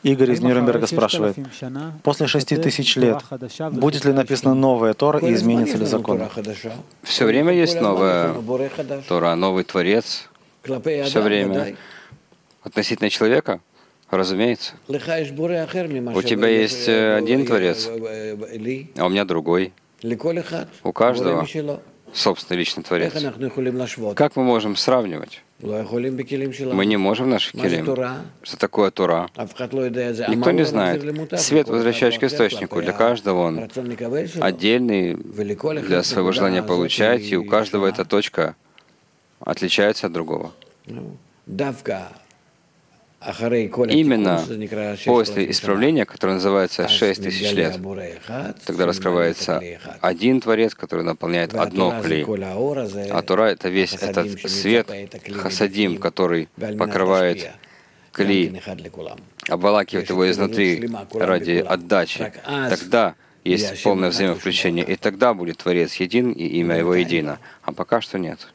Игорь из Нюрнберга спрашивает, после 6000 лет будет ли написана новая Тора и изменится ли закон? Все время есть новая Тора, новый Творец. Все время. Относительно человека, разумеется. У тебя есть один Творец, а у меня другой. У каждого собственный личный Творец. Как мы можем сравнивать? Мы не можем наши килим. Что такое Тора? Никто не знает. Свет, возвращающий к источнику, для каждого он отдельный для своего желания получать, и у каждого эта точка отличается от другого. Именно после исправления, которое называется 6000 лет, тогда раскрывается один Творец, который наполняет одно кли. А Тора — это весь этот свет, хасадим, который покрывает кли, обволакивает его изнутри ради отдачи. Тогда есть полное взаимовключение, и тогда будет Творец един, и имя его едино. А пока что нет.